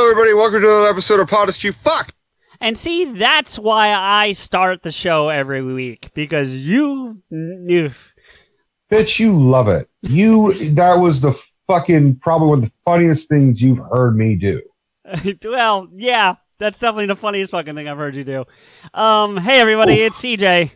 everybody. Welcome to another episode of PodAskew. Fuck! And see, that's why I start the show every week, because you... Bitch, you love it. That was the fucking, probably one of the funniest things you've heard me do. Well, yeah, that's definitely the funniest fucking thing I've heard you do. Hey everybody, It's CJ. Hey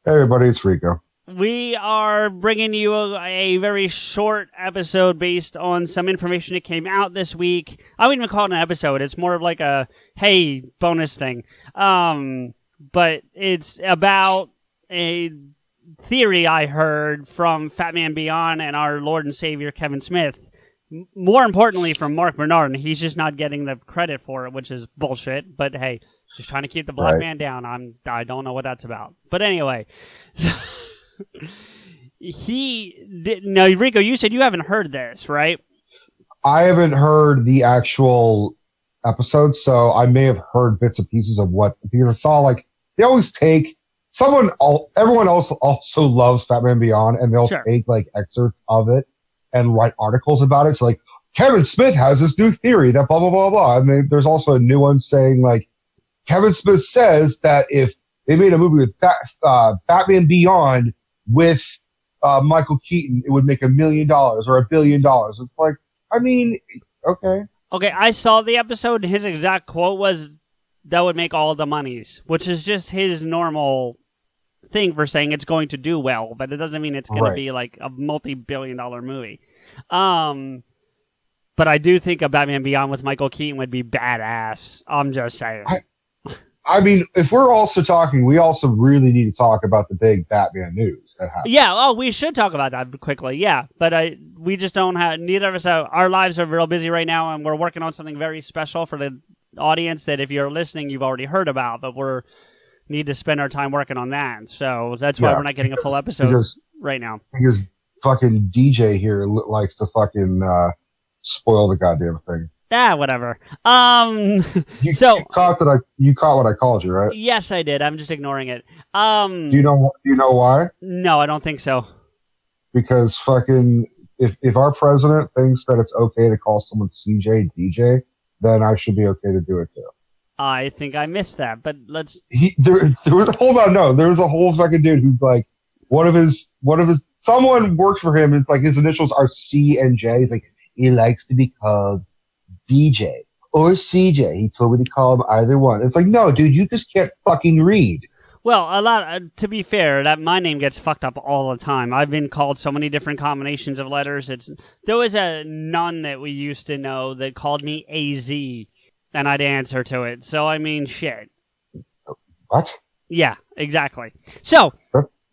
everybody, it's Rico. We are bringing you a very short episode based on some information that came out this week. I wouldn't even call it an episode. It's more of like a, hey, bonus thing. But it's about a theory I heard from Fat Man Beyond and our Lord and Savior Kevin Smith. More importantly, from Mark Bernard, and he's just not getting the credit for it, which is bullshit. But hey, just trying to keep the black man down. I don't know what that's about. But anyway, so now, Rico, you said you haven't heard this, right? I haven't heard the actual episode, so I may have heard bits and pieces of what, because I saw like they always take everyone else also loves Fat Man Beyond, and they'll take like excerpts of it and write articles about it. So like Kevin Smith has this new theory that blah blah blah blah. And there's also a new one saying like Kevin Smith says that if they made a movie with Batman Beyond with Michael Keaton, it would make $1 million or $1 billion. It's like, I mean, okay. Okay, I saw the episode, and his exact quote was, that would make all the monies, which is just his normal thing for saying it's going to do well, but it doesn't mean it's going to be like a multi-billion-dollar movie. But I do think a Batman Beyond with Michael Keaton would be badass. I'm just saying. I mean, if we're also talking, we also really need to talk about the big Batman news that happened. Yeah, we should talk about that quickly, yeah. But we just don't have, neither of us, our lives are real busy right now, and we're working on something very special for the audience that if you're listening, you've already heard about, but need to spend our time working on that. So that's why we're not getting a full episode right now. Because fucking DJ here likes to fucking spoil the goddamn thing. Whatever. You caught what I called you, right? Yes, I did. I'm just ignoring it. Do you know why? No, I don't think so. Because fucking if our president thinks that it's okay to call someone CJ DJ, then I should be okay to do it too. I think I missed that, but let's. There was a whole fucking dude who's like one of his someone works for him and like his initials are C and J. He's like, he likes to be called DJ or CJ. He told me to call him either one. It's like, no, dude, you just can't fucking read. Well, to be fair, that my name gets fucked up all the time. I've been called so many different combinations of letters. There was a nun that we used to know that called me AZ, and I'd answer to it. So, I mean, shit. What? Yeah, exactly. So,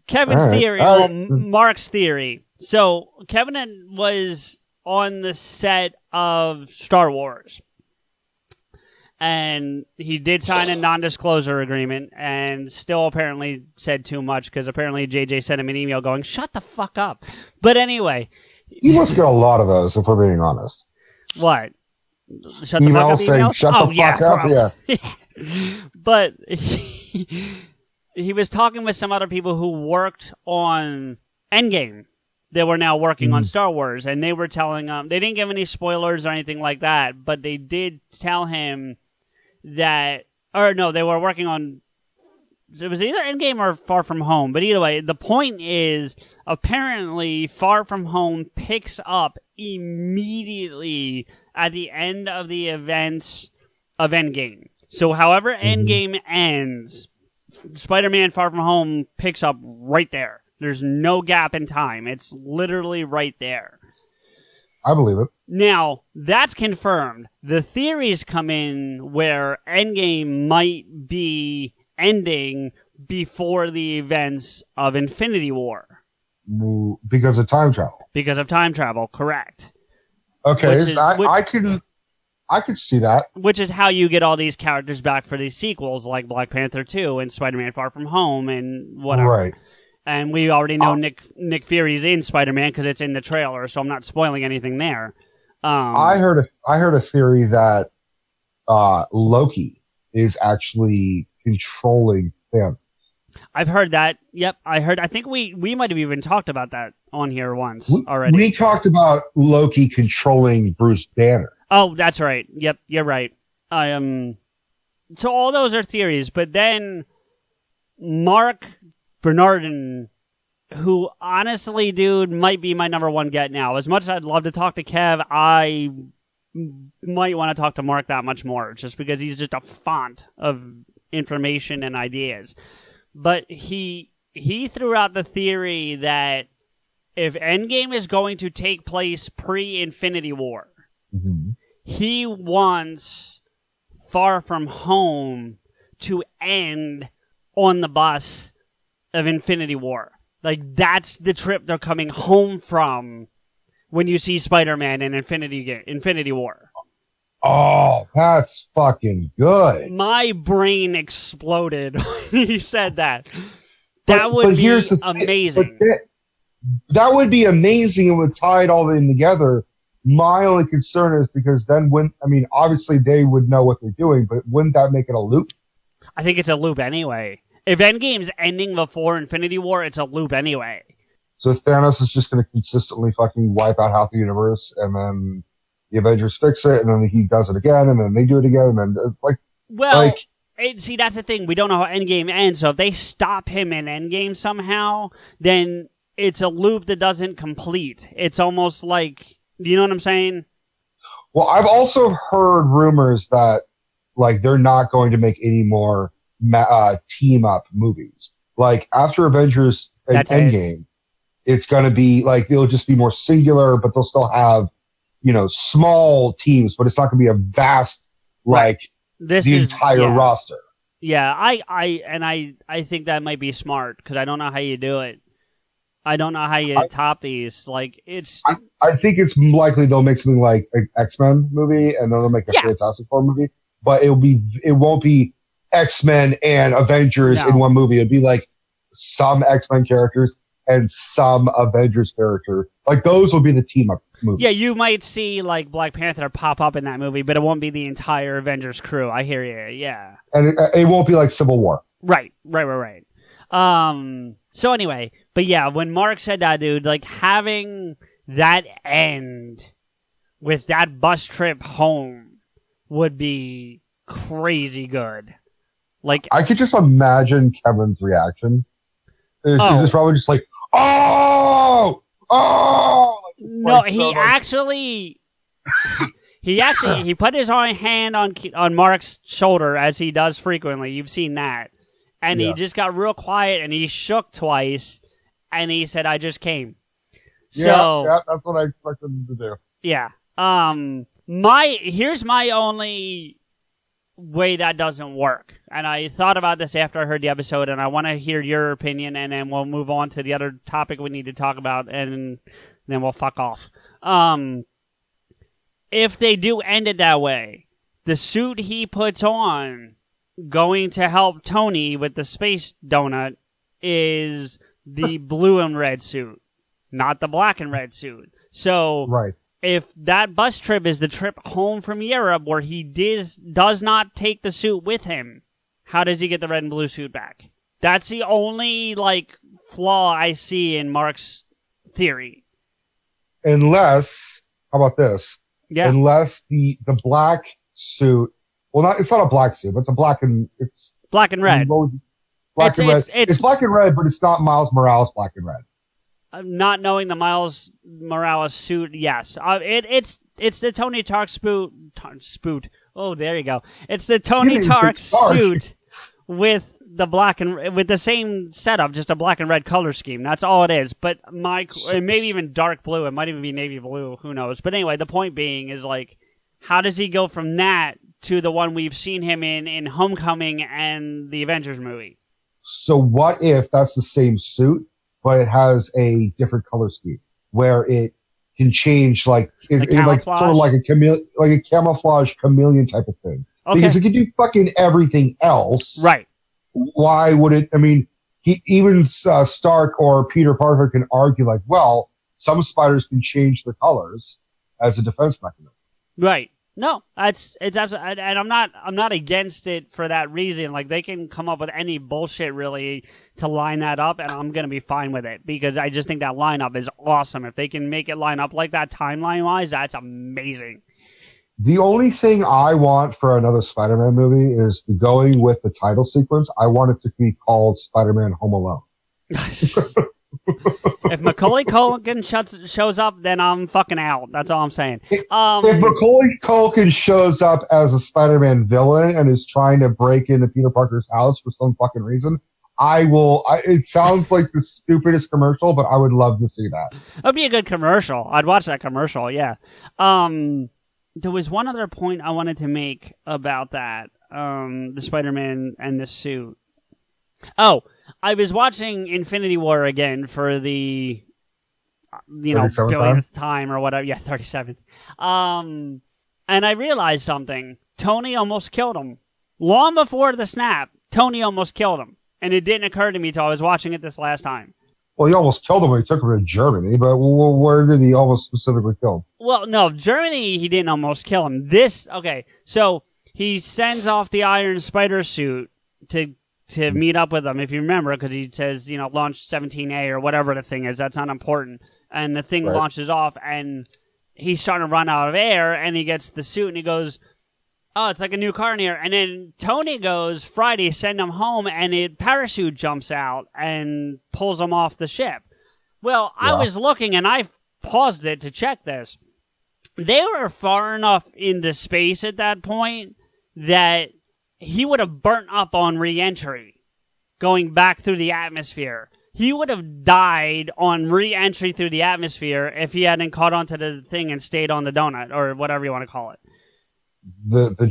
Kevin's theory, Mark's theory. So, Kevin was on the set of Star Wars. And he did sign a non-disclosure agreement and still apparently said too much because apparently JJ sent him an email going, shut the fuck up. But anyway. You must get a lot of if we're being honest. What? Shut the fuck up emails? Shut the fuck up, yeah. But he was talking with some other people who worked on Endgame. They were now working on Star Wars, and they were telling him, they didn't give any spoilers or anything like that, but they did tell him that, or no, they were working on, it was either Endgame or Far From Home, but either way, the point is, apparently, Far From Home picks up immediately at the end of the events of Endgame. So however Endgame ends, Spider-Man Far From Home picks up right there. There's no gap in time. It's literally right there. I believe it. Now, that's confirmed. The theories come in where Endgame might be ending before the events of Infinity War. Because of time travel. Because of time travel, correct. Okay, I could see that. Which is how you get all these characters back for these sequels, like Black Panther 2 and Spider-Man Far From Home and whatever. Right. And we already know Nick Fury's in Spider-Man because it's in the trailer, so I'm not spoiling anything there. I heard a theory that Loki is actually controlling Thanos. I've heard that. Yep, I think we might have even talked about that on here once already. We talked about Loki controlling Bruce Banner. Oh, that's right. Yep, you're right. So all those are theories, but then Mark Bernardin, who honestly, dude, might be my number one get now. As much as I'd love to talk to Kev, I might want to talk to Mark that much more, just because he's just a font of information and ideas. But he threw out the theory that if Endgame is going to take place pre-Infinity War, he wants Far From Home to end on the bus of Infinity War. Like, that's the trip they're coming home from when you see Spider-Man in Infinity War. Oh, that's fucking good. My brain exploded when he said that. That would be amazing. That would be amazing. It would tie it all in together. My only concern is because then obviously they would know what they're doing, but wouldn't that make it a loop? I think it's a loop anyway. If Endgame's ending before Infinity War, it's a loop anyway. So Thanos is just going to consistently fucking wipe out half the universe, and then the Avengers fix it, and then he does it again, and then they do it again, and then see, that's the thing. We don't know how Endgame ends, so if they stop him in Endgame somehow, then it's a loop that doesn't complete. It's almost like, do you know what I'm saying? Well, I've also heard rumors that they're not going to make any more team up movies. Like after Avengers Endgame, it's going to be they'll just be more singular, but they'll still have small teams, but it's not going to be a vast entire roster. Yeah, I think that might be smart because I don't know how you do it. I don't know how you top these. I think it's likely they'll make something like an X-Men movie, and then they'll make a Fantastic Four movie. But it won't be X-Men and Avengers in one movie. It'd be some X-Men characters and some Avengers character. Those will be the team up movies. Yeah, you might see Black Panther pop up in that movie, but it won't be the entire Avengers crew. I hear you. Yeah, and it won't be like Civil War. Right. So anyway, but yeah, when Mark said that, dude, having that end with that bus trip home would be crazy good. I could just imagine Kevin's reaction. It's probably just oh! No, he put his hand on Mark's shoulder as he does frequently. You've seen that. And he just got real quiet, and he shook twice, and he said, "I just came." Yeah, that's what I expected him to do. Yeah. Here's my only way that doesn't work. And I thought about this after I heard the episode, and I want to hear your opinion, and then we'll move on to the other topic we need to talk about, and then we'll fuck off. If they do end it that way, the suit he puts on going to help Tony with the space donut is the blue and red suit, not the black and red suit. So if that bus trip is the trip home from Europe where he does not take the suit with him, how does he get the red and blue suit back? That's the only flaw I see in Mark's theory. Unless, how about this? Yeah. Unless the black suit, it's not a black suit, but it's black and red. It's black and red, but it's not Miles Morales black and red. Not knowing the Miles Morales suit, yes. It's the Tony Stark spoot. Oh, there you go. It's the Tony Stark suit with with the same setup, just a black and red color scheme. That's all it is. But maybe even dark blue. It might even be navy blue. Who knows? But anyway, the point being is how does he go from that to the one we've seen him in Homecoming and the Avengers movie? So what if that's the same suit, but it has a different color scheme where it can change sort of like a camouflage chameleon type of thing? Okay. Because it can do fucking everything else. Right. Why would it? I mean, even Stark or Peter Parker can argue some spiders can change their colors as a defense mechanism. Right. No, it's absolutely, and I'm not against it for that reason. They can come up with any bullshit really to line that up, and I'm gonna be fine with it because I just think that lineup is awesome. If they can make it line up like that timeline wise, that's amazing. The only thing I want for another Spider-Man movie is going with the title sequence. I want it to be called Spider-Man Home Alone. If Macaulay Culkin shows up, then I'm fucking out. That's all I'm saying. If Macaulay Culkin shows up as a Spider-Man villain and is trying to break into Peter Parker's house for some fucking reason, it sounds like the stupidest commercial, but I would love to see that. That'd be a good commercial. I'd watch that commercial, yeah. There was one other point I wanted to make about that, the Spider-Man and the suit. Oh, I was watching Infinity War again for the, billionth time or whatever. Yeah, 37th. And I realized something. Tony almost killed him. Long before the snap, Tony almost killed him. And it didn't occur to me until I was watching it this last time. Well, he almost killed him when he took him to Germany, but where did he almost specifically kill him? Well, no, Germany, he didn't almost kill him. So he sends off the Iron Spider suit to meet up with him, if you remember, because he says, launch 17A or whatever the thing is. That's not important. And the thing launches off, and he's starting to run out of air, and he gets the suit, and he goes, oh, it's like a new car in here. And then Tony goes, Friday, send him home, and a parachute jumps out and pulls him off the ship. Well, I was looking, and I paused it to check this. They were far enough into space at that point that he would have burnt up on re-entry, going back through the atmosphere. He would have died on re-entry through the atmosphere if he hadn't caught onto the thing and stayed on the donut, or whatever you want to call it. The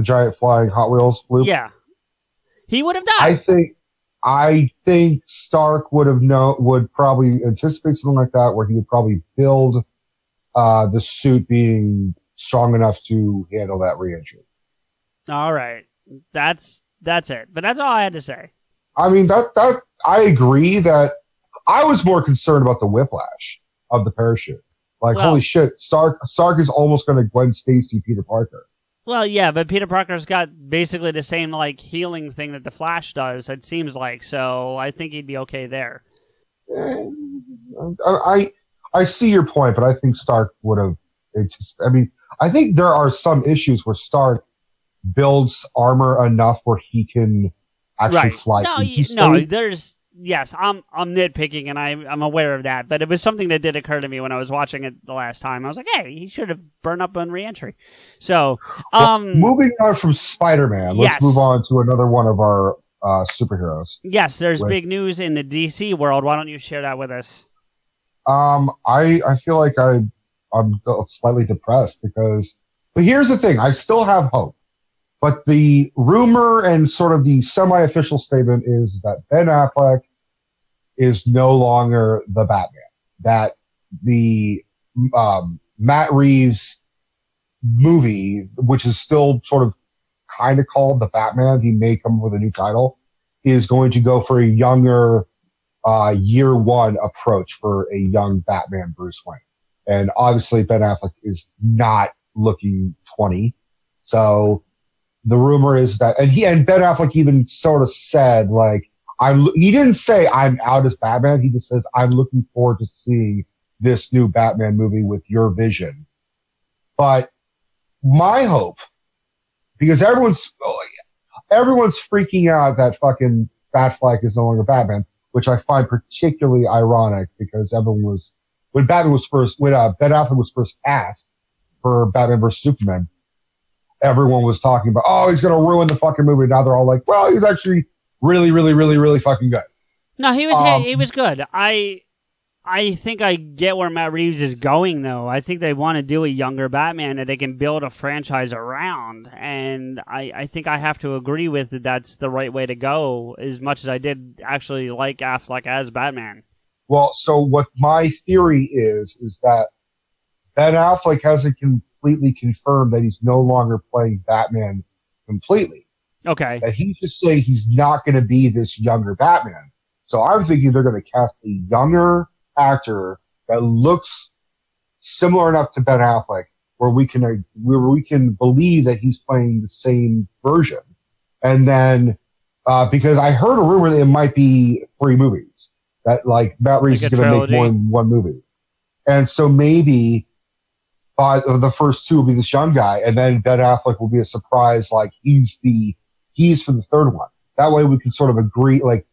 giant flying Hot Wheels loop? Yeah. He would have died. I think Stark would probably anticipate something like that, where he would probably build the suit being strong enough to handle that re-entry. All right. That's it. But that's all I had to say. I mean, that I agree that I was more concerned about the whiplash of the parachute. Holy shit, Stark is almost going to Gwen Stacy Peter Parker. Well, yeah, but Peter Parker's got basically the same healing thing that the Flash does, it seems like, so I think he'd be okay there. I see your point, but I think Stark would have... I think there are some issues where Stark builds armor enough where he can actually fly. Yes, I'm nitpicking, and I'm aware of that, but it was something that did occur to me when I was watching it the last time. I was like, hey, he should have burned up on re-entry. So, moving on from Spider-Man, let's move on to another one of our superheroes. Yes, there's big news in the DC world. Why don't you share that with us? I feel like I'm slightly depressed but here's the thing, I still have hope. But the rumor and sort of the semi-official statement is that Ben Affleck is no longer the Batman. That the Matt Reeves movie, which is still sort of kind of called The Batman, he may come up with a new title, is going to go for a younger year one approach for a young Batman Bruce Wayne. And obviously Ben Affleck is not looking 20. So the rumor is that, and Ben Affleck even sort of said, he didn't say I'm out as Batman. He just says, I'm looking forward to seeing this new Batman movie with your vision. But my hope, because everyone's freaking out that fucking Batfleck is no longer Batman, which I find particularly ironic because when Ben Affleck was first cast for Batman vs. Superman, everyone was talking about, oh, he's going to ruin the fucking movie. Now they're all like, well, he was actually really, really, really, really fucking good. No, he was good. I think I get where Matt Reeves is going, though. I think they want to do a younger Batman that they can build a franchise around. And I think I have to agree with that's the right way to go, as much as I did actually like Affleck as Batman. Well, so what my theory is that Ben Affleck hasn't completely confirmed that he's no longer playing Batman completely. Okay. That he's just saying he's not going to be this younger Batman. So I'm thinking they're going to cast a younger actor that looks similar enough to Ben Affleck where we can believe that he's playing the same version. And then, because I heard a rumor that it might be 3 movies, that Matt Reeves is going to make more than one movie. And so maybe, But the first two will be this young guy, and then Ben Affleck will be a surprise, like he's for the third one. That way we can sort of agree, like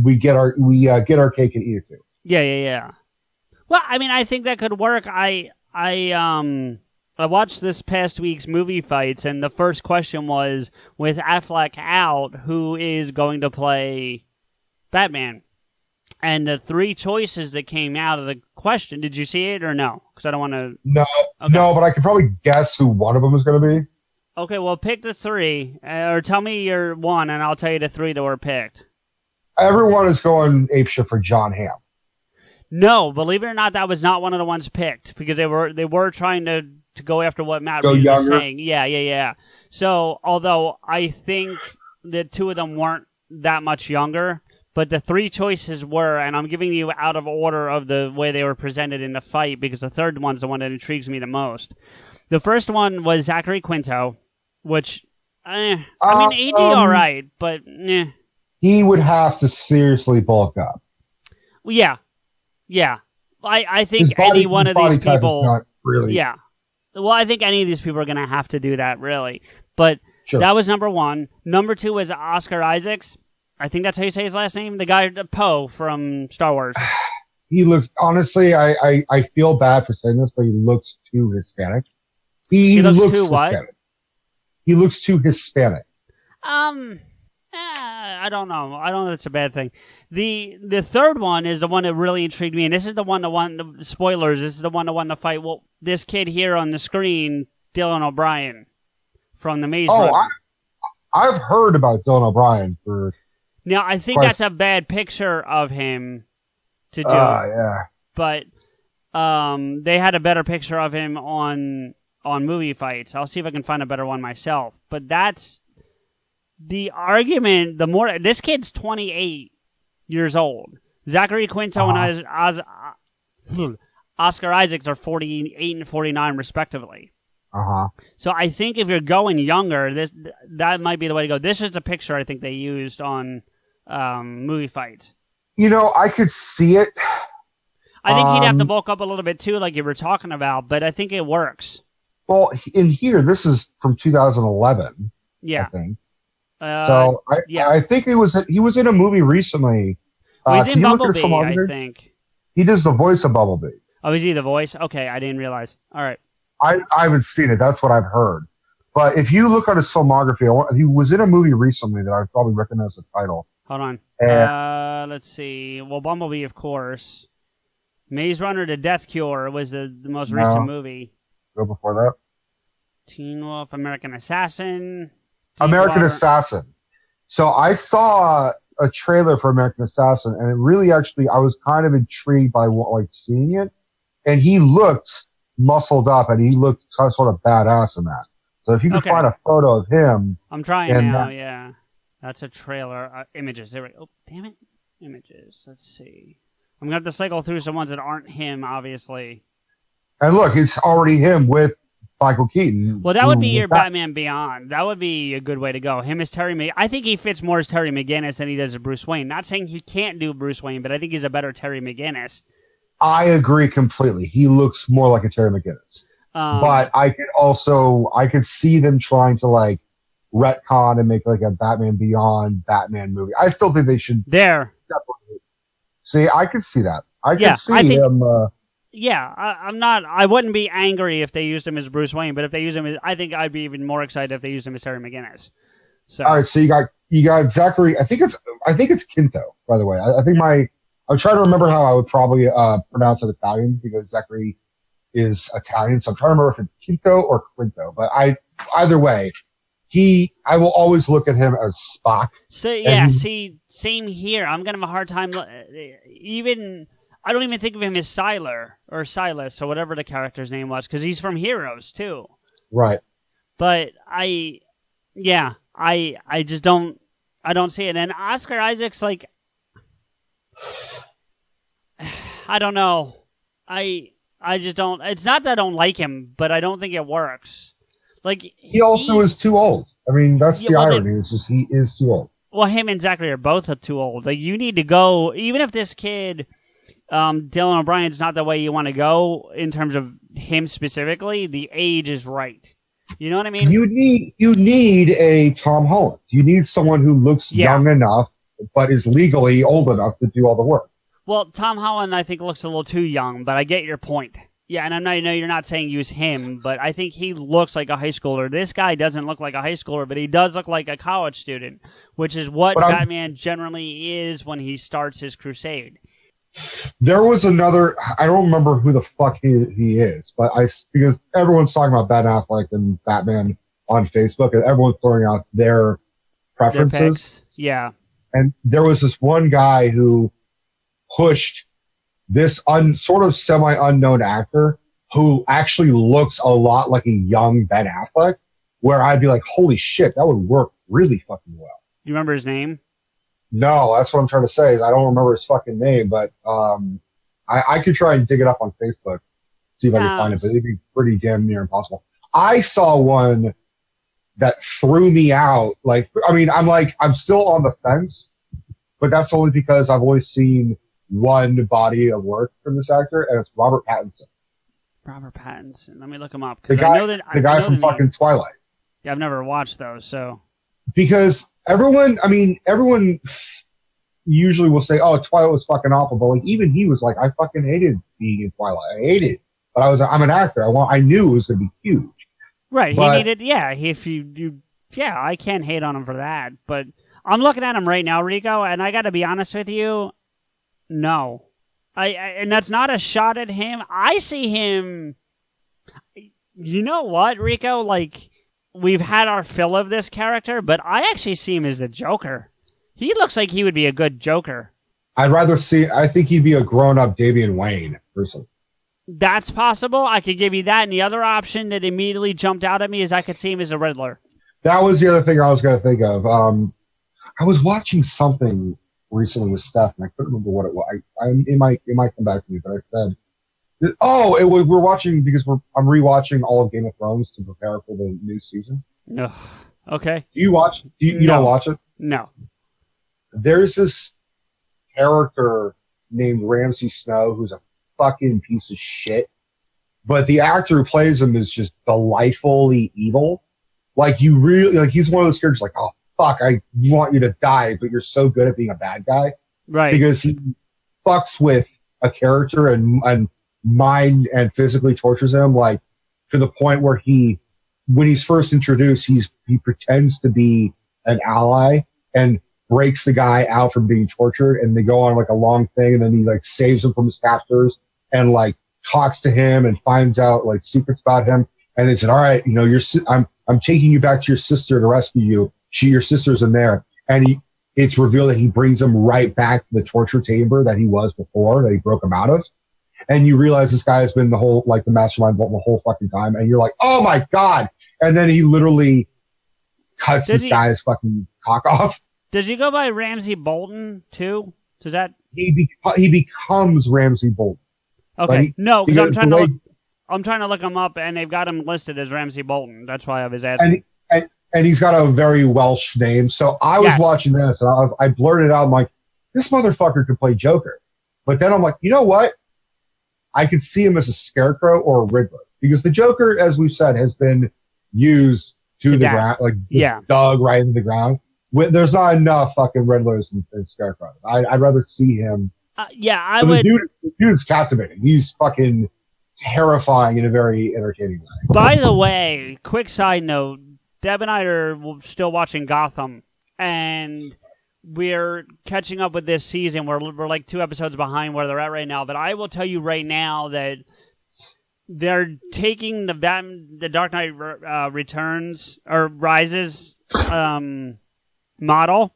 we get our cake and eat it too. Yeah. Well, I mean, I think that could work. I watched this past week's movie fights, and the first question was, with Affleck out, who is going to play Batman? And the three choices that came out of the question, did you see it or no? Because I don't want to... No, but I could probably guess who one of them is going to be. Okay, well, pick the three, or tell me your one, and I'll tell you the three that were picked. Everyone is going apeshit for John Hamm. No, believe it or not, that was not one of the ones picked, because they were trying to go after what Matt Reeves was saying. Yeah. So, although I think that two of them weren't that much younger... But the three choices were, and I'm giving you out of order of the way they were presented in the fight, because the third one's the one that intrigues me the most. The first one was Zachary Quinto, which, I mean, he'd be all right, but He would have to seriously bulk up. Yeah. I think any one of these people... Really. Yeah. Well, I think any of these people are going to have to do that, really. But That was number one. Number two was Oscar Isaacs. I think that's how you say his last name. The guy, Poe from Star Wars. He looks, honestly, I feel bad for saying this, but he looks too Hispanic. He looks too what? Hispanic. He looks too Hispanic. I don't know. I don't know if it's a bad thing. The third one is the one that really intrigued me, and this is the one that won the spoilers. This is the one that won the fight. Well, this kid here on the screen, Dylan O'Brien from The Maze Runner. I've heard about Dylan O'Brien for... Now, I think that's a bad picture of him to do. Yeah. But they had a better picture of him on movie fights. I'll see if I can find a better one myself. But that's the argument. This kid's 28 years old. Zachary Quinto and Oscar Isaacs are 48 and 49 respectively. So I think if you're going younger, that might be the way to go. This is the picture I think they used on movie fights. I could see it. I think he'd have to bulk up a little bit too, like you were talking about, but I think it works. Well, in here, this is from 2011. Yeah. I think. I think he was in a movie recently. He's in Bumblebee, I think. He does the voice of Bumblebee. Oh, is he the voice? Okay, I didn't realize. All right. I haven't seen it. That's what I've heard. But if you look at his filmography, he was in a movie recently that I probably recognize the title. Hold on. Let's see. Well, Bumblebee, of course. Maze Runner: The Death Cure was the most recent movie. Go before that. Teen Wolf, American Assassin. American Assassin. So I saw a trailer for American Assassin, and it really actually, I was kind of intrigued by seeing it. And he looked muscled up, and he looked sort of badass in that. So if you can find a photo of him. I'm trying now, yeah. That's a trailer. Images. There we go. Oh, damn it. Images. Let's see. I'm going to have to cycle through some ones that aren't him, obviously. And look, it's already him with Michael Keaton. Well, that would be your Batman Beyond. That would be a good way to go. Him as I think he fits more as Terry McGinnis than he does as Bruce Wayne. Not saying he can't do Bruce Wayne, but I think he's a better Terry McGinnis. I agree completely. He looks more like a Terry McGinnis. But I could see them trying to retcon and make a Batman Beyond Batman movie. I still think they should. Definitely. See, I could see that. I could see him. I wouldn't be angry if they used him as Bruce Wayne, but if they use him I think I'd be even more excited if they used him as Terry McGinnis. So. All right, so you got Zachary. I think it's Quinto, by the way. I'm trying to remember how I would probably pronounce it Italian because Zachary is Italian, so I'm trying to remember if it's Quinto or Quinto. But either way, I will always look at him as Spock. So same here. I'm gonna have a hard time. I don't even think of him as Silas or whatever the character's name was because he's from Heroes too. Right. But I just don't. I don't see it. And Oscar Isaac's I don't know. I just don't. It's not that I don't like him, but I don't think it works. He also is too old. I mean, that's the irony. It's just he is too old. Well, him and Zachary are both too old. You need to go. Even if this kid, Dylan O'Brien's not the way you want to go in terms of him specifically, the age is right. You know what I mean? You need a Tom Holland. You need someone who looks young enough, but is legally old enough to do all the work. Well, Tom Holland, I think, looks a little too young, but I get your point. Yeah, and I know you're not saying use him, but I think he looks like a high schooler. This guy doesn't look like a high schooler, but he does look like a college student, which is what Batman generally is when he starts his crusade. There was another, I don't remember who the fuck he is, but because everyone's talking about Ben Affleck and Batman on Facebook, and everyone's throwing out their preferences. Yeah. And there was this one guy who pushed this sort of semi-unknown actor who actually looks a lot like a young Ben Affleck, where I'd be like, holy shit, that would work really fucking well. You remember his name? No, that's what I'm trying to say. Is I don't remember his fucking name, but I could try and dig it up on Facebook, see if I can find it, but it'd be pretty damn near impossible. I saw one that threw me out. Like, I mean, I'm still on the fence, but that's only because I've only seen one body of work from this actor, and it's Robert Pattinson. Robert Pattinson. Let me look him up. The guy from fucking Twilight. Yeah, I've never watched those, so. Because everyone usually will say, oh, Twilight was fucking awful, but like even he was like, I fucking hated being in Twilight. I hated it. But I'm an actor. I knew it was going to be huge. Right. But, he needed, I can't hate on him for that. But I'm looking at him right now, Rico, and I got to be honest with you. No. And that's not a shot at him. I see him, you know what, Rico? Like, we've had our fill of this character, but I actually see him as the Joker. He looks like he would be a good Joker. I think he'd be a grown-up Damian Wayne person. That's possible. I could give you that. And the other option that immediately jumped out at me is I could see him as a Riddler. That was the other thing I was going to think of. I was watching something recently with Steph, and I couldn't remember what it was. It might come back to me, but I said, we're watching because I'm rewatching all of Game of Thrones to prepare for the new season. Ugh. Okay. Do you watch? You don't watch it? No. There's this character named Ramsay Snow who's a fucking piece of shit, but the actor who plays him is just delightfully evil. Like you really like he's one of those characters like, oh fuck, I want you to die, but you're so good at being a bad guy, right? Because he fucks with a character and mind and physically tortures him, like to the point where when he's first introduced, he pretends to be an ally and breaks the guy out from being tortured, and they go on like a long thing, and then he like saves him from his captors and like talks to him and finds out like secrets about him, and they said, all right, you know, I'm taking you back to your sister to rescue you. Your sister's in there, and it's revealed that he brings him right back to the torture chamber that he was before, that he broke him out of. And you realize this guy has been the mastermind the whole fucking time, and you're like, oh my god! And then he literally cuts this guy's fucking cock off. Does he go by Ramsay Bolton too? Does that he becomes Ramsay Bolton? Okay, no, because I'm trying to look him up, and they've got him listed as Ramsay Bolton. That's why I was asking. And he's got a very Welsh name. So I was watching this, and I blurted out, I'm like, this motherfucker could play Joker. But then I'm like, you know what? I could see him as a Scarecrow or a Riddler, because the Joker, as we've said, has been used to the ground, like dug right into the ground. There's not enough fucking Riddlers and Scarecrows. I'd rather see him. I would. The dude's captivating. He's fucking terrifying in a very entertaining way. By the way, quick side note, Deb and I are still watching Gotham, and we're catching up with this season. We're like 2 episodes behind where they're at right now, but I will tell you right now that they're taking the Dark Knight Returns or Rises model,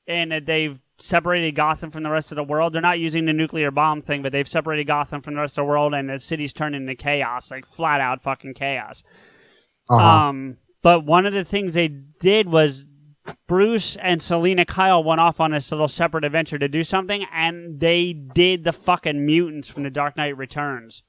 and that they've separated Gotham from the rest of the world. They're not using the nuclear bomb thing, but they've separated Gotham from the rest of the world, and the city's turned into chaos, like flat out fucking chaos. But one of the things they did was Bruce and Selena Kyle went off on this little separate adventure to do something, and they did the fucking mutants from the Dark Knight Returns.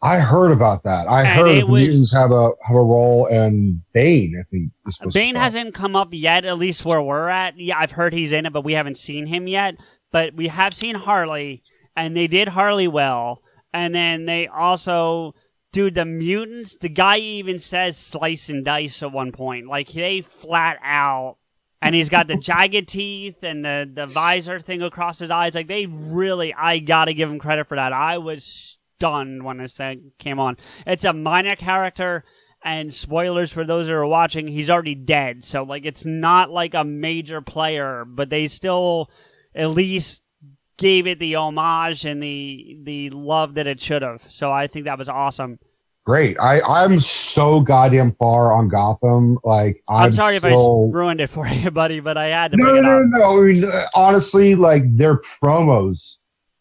I heard about that. I heard the mutants have a role, and Bane, I think. Bane hasn't come up yet, at least where we're at. Yeah, I've heard he's in it, but we haven't seen him yet. But we have seen Harley, and they did Harley well. And then they also Dude, the mutants, the guy even says slice and dice at one point. Like, they flat out. And he's got the jagged teeth and the visor thing across his eyes. Like, they really, I gotta give him credit for that. I was stunned when this thing came on. It's a minor character, and spoilers for those that are watching, he's already dead. So, like, it's not like a major player, but they still at least gave it the homage and the love that it should have. So I think that was awesome. Great. I'm so goddamn far on Gotham. Like, I'm sorry if I ruined it for you, buddy, but I had to bring it up. No. I mean, honestly, like, their promos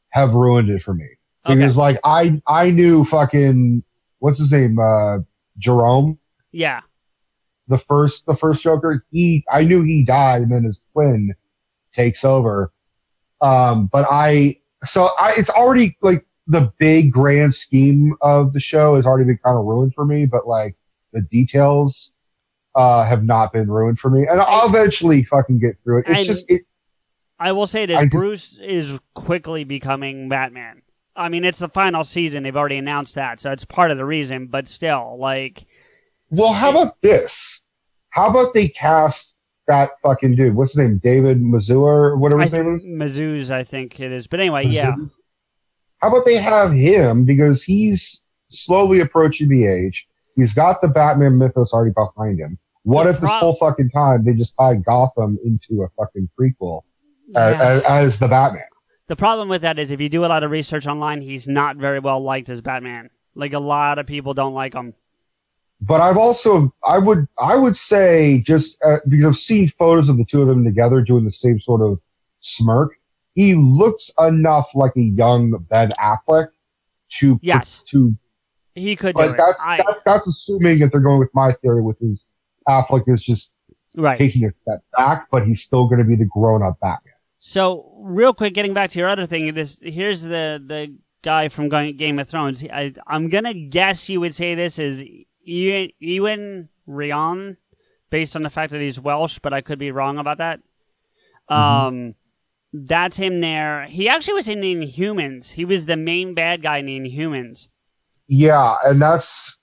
have ruined it for me. Because, like, I knew fucking, what's his name? Jerome? Yeah. The first Joker. I knew he died, and then his twin takes over. It's already, like, the big grand scheme of the show has already been kind of ruined for me, but, like, the details have not been ruined for me, and I'll eventually fucking get through it. I will say that Bruce is quickly becoming Batman. I mean, it's the final season. They've already announced that, so it's part of the reason, but still, like... Well, how about this? How about they cast that fucking dude? What's his name? David Mazouz or whatever his name is? Mazouz, I think it is. But anyway, yeah. How about they have him, because he's slowly approaching the age. He's got the Batman mythos already behind him. What if this whole fucking time they just tied Gotham into a fucking prequel as the Batman? The problem with that is if you do a lot of research online, he's not very well liked as Batman. Like, a lot of people don't like him. But I would say, just because I've seen photos of the two of them together doing the same sort of smirk, he looks enough like a young Ben Affleck to he could but do it. That's assuming that they're going with my theory, which is Affleck is just taking a step back, but he's still going to be the grown-up Batman. So, real quick, getting back to your other thing, here's the guy from Game of Thrones. I'm going to guess you would say this is Ewan Rion, based on the fact that he's Welsh, but I could be wrong about that. That's him there. He actually was in the Inhumans. He was the main bad guy in the Inhumans. Yeah, and that's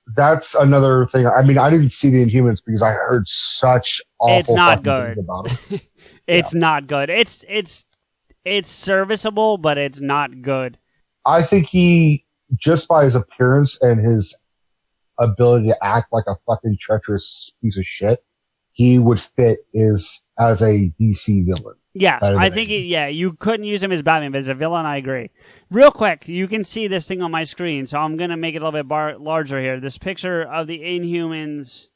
another thing. I mean, I didn't see the Inhumans because I heard such awful It's not good. things about it. It's not good. It's serviceable, but it's not good. I think he, just by his appearance and his ability to act like a fucking treacherous piece of shit, he would fit as a DC villain. Yeah, I think you couldn't use him as Batman, but as a villain, I agree. Real quick, you can see this thing on my screen, so I'm going to make it a little bit larger here. This picture of the Inhumans.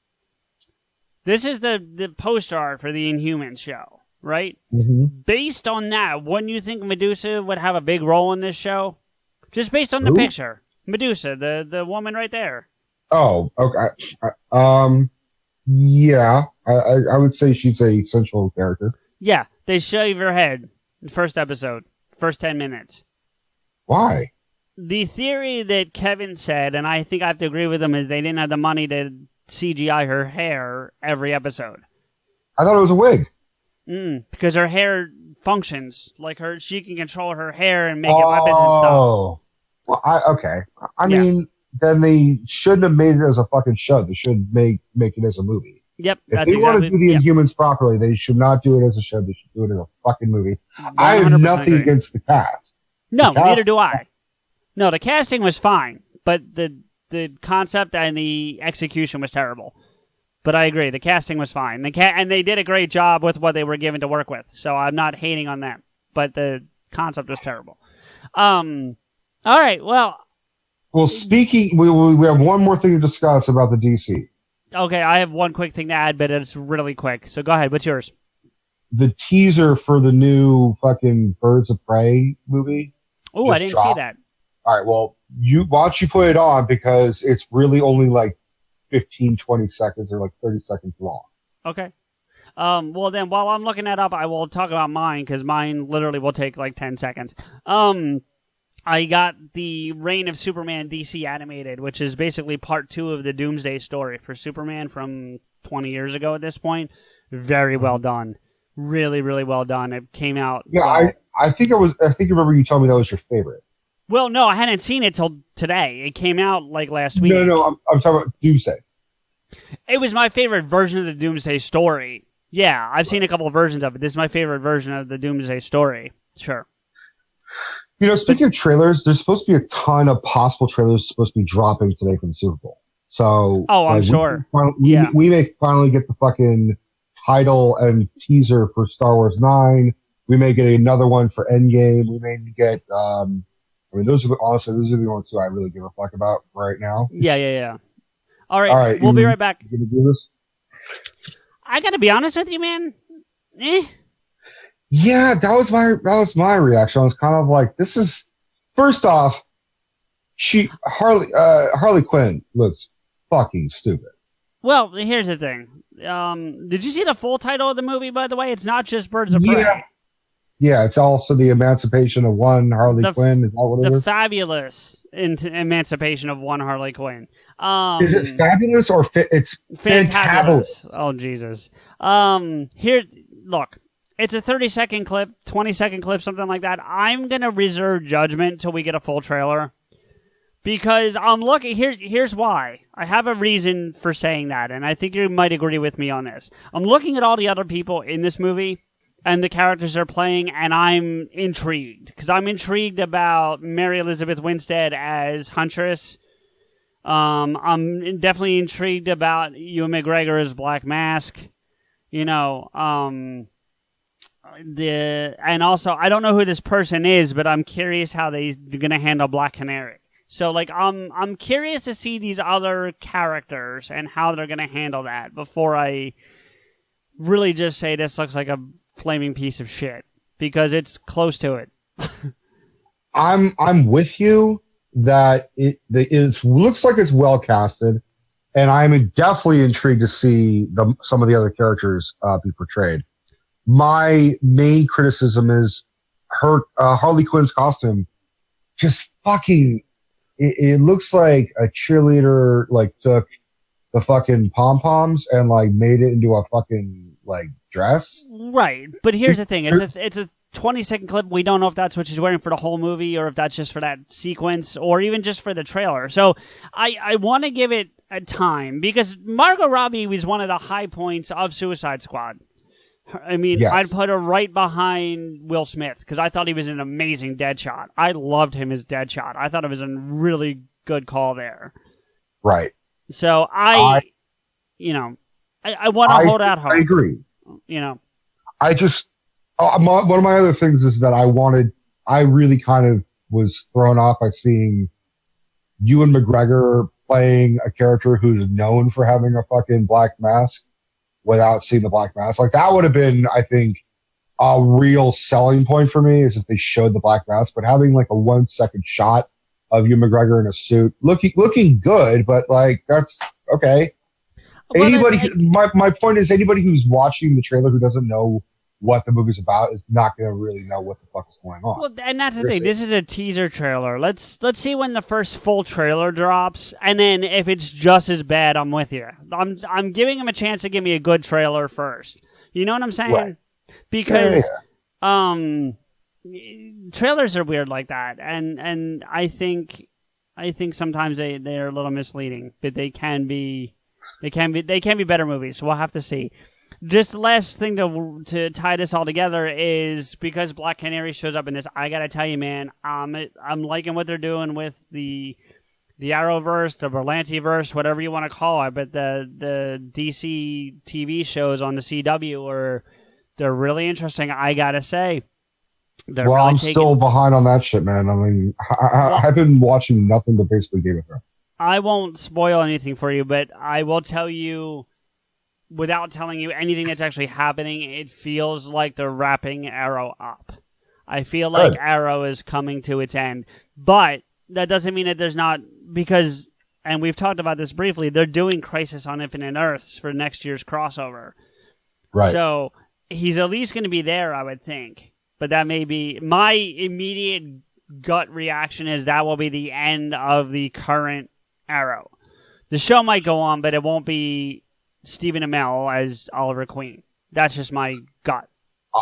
This is the poster art for the Inhumans show, right? Mm-hmm. Based on that, wouldn't you think Medusa would have a big role in this show? Just based on the picture. Medusa, the woman right there. Oh, okay. Yeah, I would say she's a central character. Yeah, they shave her head in the first episode, first 10 minutes. Why? The theory that Kevin said, and I think I have to agree with him, is they didn't have the money to CGI her hair every episode. I thought it was a wig. Because her hair functions. Like, she can control her hair and make it weapons and stuff. Oh. Well, okay. I mean, then they shouldn't have made it as a fucking show. They should make it as a movie. Yep. If they want to do the Inhumans properly, they should not do it as a show. They should do it as a fucking movie. I have nothing against the cast. No, neither do I. No, the casting was fine, but the concept and the execution was terrible. But I agree, the casting was fine. And they did a great job with what they were given to work with, so I'm not hating on them. But the concept was terrible. All right, well, speaking, we have one more thing to discuss about the DC. Okay, I have one quick thing to add, but it's really quick. So go ahead. What's yours? The teaser for the new fucking Birds of Prey movie. Oh, I didn't see that. All right, well, why don't you put it on, because it's really only like 15, 20 seconds or like 30 seconds long. Okay. Well, then, while I'm looking that up, I will talk about mine, because mine literally will take like 10 seconds. I got the Reign of Superman DC animated, which is basically part 2 of the Doomsday story for Superman from 20 years ago at this point. Very well done. Really, really well done. It came out. Yeah, I think I remember you telling me that was your favorite. Well, no, I hadn't seen it till today. It came out like last week. No, I'm talking about Doomsday. It was my favorite version of the Doomsday story. Yeah, I've seen a couple of versions of it. This is my favorite version of the Doomsday story. Sure. Speaking of trailers, there's supposed to be a ton of possible trailers supposed to be dropping today for the Super Bowl. So, I'm sure. We may finally get the fucking title and teaser for Star Wars 9. We may get another one for Endgame. We may get, those are the ones two I really give a fuck about right now. Yeah. All right. We'll be right back. You gonna do this? I gotta be honest with you, man. Yeah, that was my reaction. I was kind of like, this is, first off, Harley Quinn looks fucking stupid. Well, here's the thing. Did you see the full title of the movie, by the way? It's not just Birds of Prey. Yeah, it's also the Emancipation of One Harley Quinn. Is that what it is? The fabulous Emancipation of One Harley Quinn. Is it fabulous or it's fantabulous? Oh, Jesus. Look. It's a 30-second clip, 20-second clip, something like that. I'm going to reserve judgment till we get a full trailer. Because I'm looking... Here's why. I have a reason for saying that, and I think you might agree with me on this. I'm looking at all the other people in this movie and the characters they're playing, and I'm intrigued. Because I'm intrigued about Mary Elizabeth Winstead as Huntress. I'm definitely intrigued about Ewan McGregor as Black Mask. And also, I don't know who this person is, but I'm curious how they're going to handle Black Canary. So, I'm curious to see these other characters and how they're going to handle that before I really just say this looks like a flaming piece of shit, because it's close to it. I'm with you that it looks like it's well casted, and I'm definitely intrigued to see some of the other characters be portrayed. My main criticism is her Harley Quinn's costume. Just fucking, it looks like a cheerleader took the fucking pom poms and made it into a fucking dress. Right, but here's the thing: it's a 20-second clip. We don't know if that's what she's wearing for the whole movie, or if that's just for that sequence, or even just for the trailer. So I want to give it a time, because Margot Robbie was one of the high points of Suicide Squad. I mean, yes. I'd put her right behind Will Smith, because I thought he was an amazing Deadshot. I loved him as Deadshot. I thought it was a really good call there. Right. So I want to hold out hope. I agree. I just, one of my other things is that I really kind of was thrown off by seeing Ewan McGregor playing a character who's known for having a fucking black mask without seeing the black mask. That would have been, I think, a real selling point for me, is if they showed the black mask, but having a 1-second shot of Ewan McGregor in a suit looking good, but that's okay. Well, my point is, anybody who's watching the trailer who doesn't know what the movie's about is not going to really know what the fuck is going on. Well, and that's the thing. This is a teaser trailer. Let's see when the first full trailer drops, and then if it's just as bad, I'm with you. I'm giving him a chance to give me a good trailer first. You know what I'm saying? Right. Because trailers are weird like that, and I think sometimes they're a little misleading, but they can be better movies. So we'll have to see. Just the last thing to tie this all together is, because Black Canary shows up in this, I gotta tell you, man, I'm liking what they're doing with the Arrowverse, the Berlantiverse, whatever you want to call it, but the DC TV shows on the CW they're really interesting. I gotta say, I'm still behind on that shit, man. I mean, I've been watching nothing but basically Game of Thrones. I won't spoil anything for you, but I will tell you, without telling you anything that's actually happening, it feels like they're wrapping Arrow up. I feel like Arrow is coming to its end. But that doesn't mean that there's not, because, and we've talked about this briefly, they're doing Crisis on Infinite Earths for next year's crossover. Right. So he's at least going to be there, I would think. But that may be, my immediate gut reaction is that will be the end of the current Arrow. The show might go on, but it won't be Stephen Amell as Oliver Queen. That's just my gut.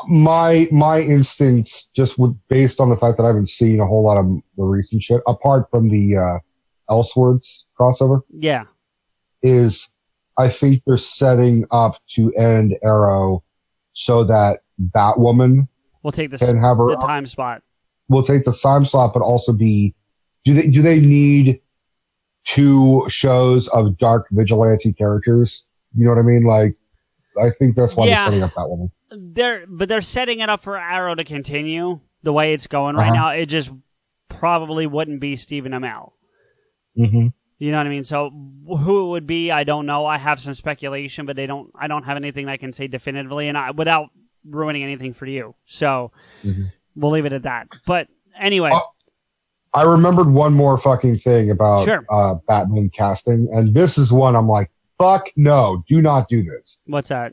My instincts, just based on the fact that I haven't seen a whole lot of the recent shit, apart from the Elseworlds crossover, Yeah. is I think they're setting up to end Arrow so that Batwoman We'll take can have her the time spot. will take the time slot, but also be do they need 2 shows of dark vigilante characters? You know what I mean? Like, I think that's why they're setting up Batwoman. They're setting it up for Arrow to continue the way it's going right now. It just probably wouldn't be Stephen Amell. Mm-hmm. You know what I mean? So who it would be, I don't know. I have some speculation, but I don't have anything I can say definitively, and without ruining anything for you. So we'll leave it at that. But anyway. I remembered one more fucking thing about Batman casting, and this is one I'm like, fuck no, do not do this. What's that?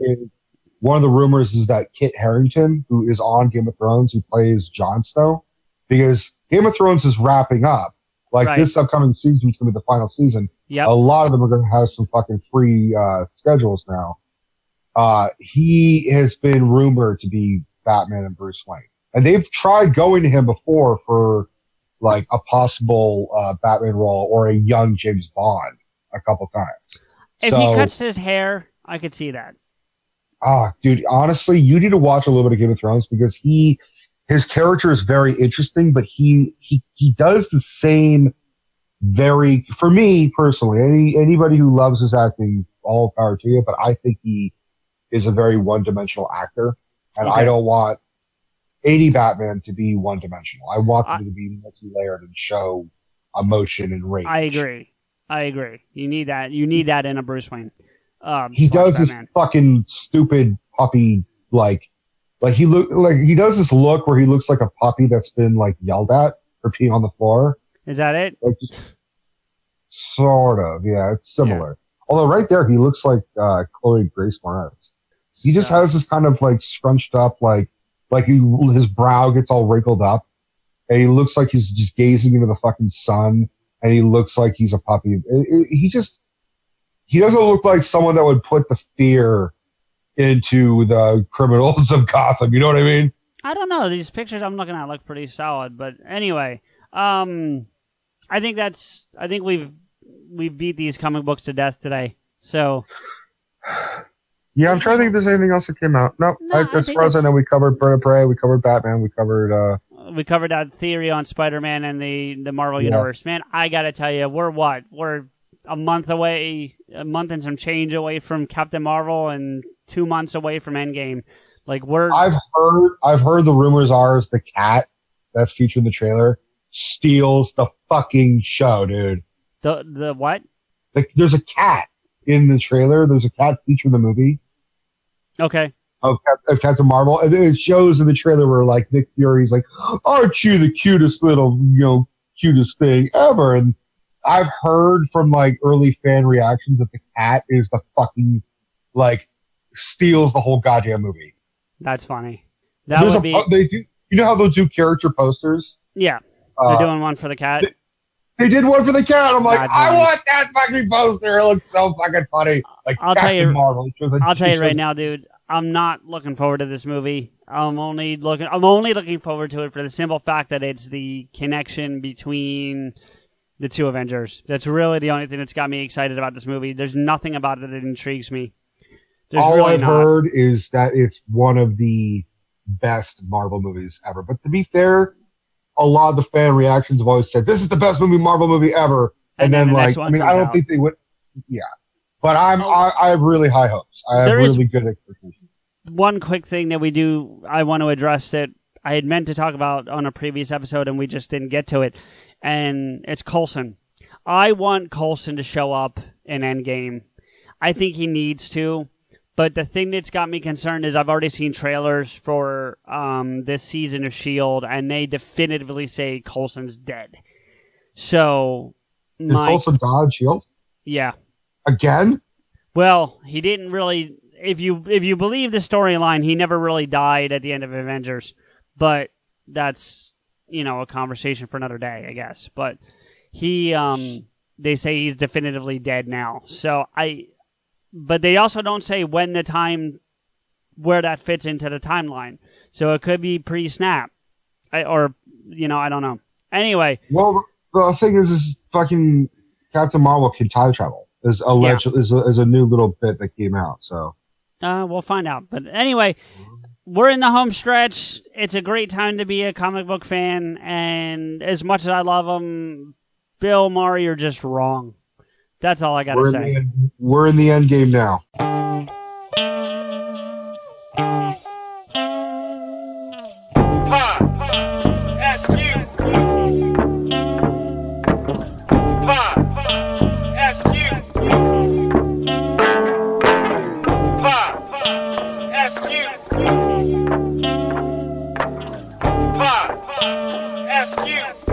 One of the rumors is that Kit Harington, who is on Game of Thrones, who plays Jon Snow, because Game of Thrones is wrapping up. Like, this upcoming season is going to be the final season. Yep. A lot of them are going to have some fucking free schedules now. He has been rumored to be Batman and Bruce Wayne. And they've tried going to him before for, like, a possible Batman role or a young James Bond a couple times. If he cuts his hair, I could see that. Dude, honestly, you need to watch a little bit of Game of Thrones because his character is very interesting, but he does the same for me personally, anybody who loves his acting, all power to you, but I think he is a very one-dimensional actor, and I don't want 80 Batman to be one-dimensional. I want them to be multi-layered and show emotion and rage. I agree. You need that. You need that in a Bruce Wayne. He does this fucking stupid puppy like he does this look where he looks like a puppy that's been like yelled at for peeing on the floor. Is that it? Like, sort of, yeah. It's similar. Yeah. Although right there he looks like Chloe Grace Moretz. He just has this kind of like scrunched up his brow gets all wrinkled up, and he looks like he's just gazing into the fucking sun, and he looks like he's a puppy. He doesn't look like someone that would put the fear into the criminals of Gotham. You know what I mean? I don't know. These pictures I'm looking at look pretty solid. But anyway, I think we've beat these comic books to death today. So yeah, I'm trying to think if there's anything else that came out. No, as far as I know, we covered Bird of Prey, we covered Batman, we covered that theory on Spider-Man and the Marvel Universe. Man, I gotta tell you, we're a month and some change away from Captain Marvel and 2 months away from Endgame. Like I've heard the rumors are is the cat that's featured in the trailer steals the fucking show, dude. The what? There's a cat in the trailer. There's a cat featured in the movie. Okay. Of Captain Marvel, and then it shows in the trailer where like Nick Fury's like, "Aren't you the cutest little, cutest thing ever?" And I've heard from like early fan reactions that the cat is the fucking like steals the whole goddamn movie. That's funny. They do. You know how they'll do character posters? Yeah, they're doing one for the cat. They did one for the cat. I'm like, I want that fucking poster. It looks so fucking funny. Like I'll Marvel. I'll tell you right now, dude. I'm not looking forward to this movie. I'm only looking forward to it for the simple fact that it's the connection between the two Avengers. That's really the only thing that's got me excited about this movie. There's nothing about it that intrigues me. All I've heard is that it's one of the best Marvel movies ever. But to be fair, a lot of the fan reactions have always said, this is the best Marvel movie ever. And then like, I don't think they would. Yeah. But I have really high hopes. I have really good expectations. One quick thing that I want to address that I had meant to talk about on a previous episode and we just didn't get to it. And it's Coulson. I want Coulson to show up in Endgame. I think he needs to. But the thing that's got me concerned is I've already seen trailers for this season of S.H.I.E.L.D. and they definitively say Coulson's dead. So... Coulson died, S.H.I.E.L.D.? Yeah. Again? Well, he didn't really... If you believe the storyline, he never really died at the end of Avengers. But that's... a conversation for another day, I guess. But they say he's definitively dead now. But they also don't say when the time where that fits into the timeline. So it could be pre-snap. I don't know. Anyway. Well, the thing is fucking Captain Marvel can time travel. Is a new little bit that came out. So we'll find out. But anyway, we're in the home stretch. It's a great time to be a comic book fan. And as much as I love them, Bill, Maury, you're just wrong. That's all I got to say. We're in the end game now. PodAskew.